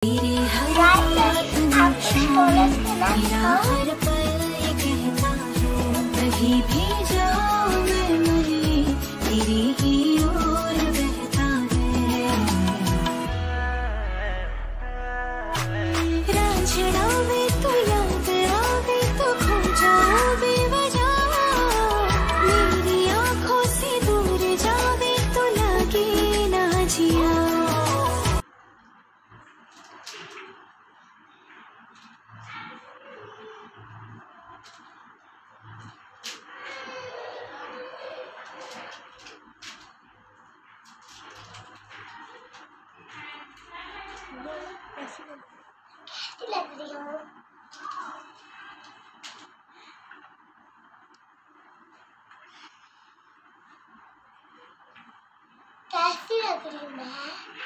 कहीं भी जाओ मैं नहीं तेरी ही ओर बहता है। रांझना में तू याद आवे तो खो जाओ बेवजह, मेरी आंखों से दूर जावे तो लगे ना जिया। कैसी लग रही हूँ? कैसी लग रही हूँ मैं?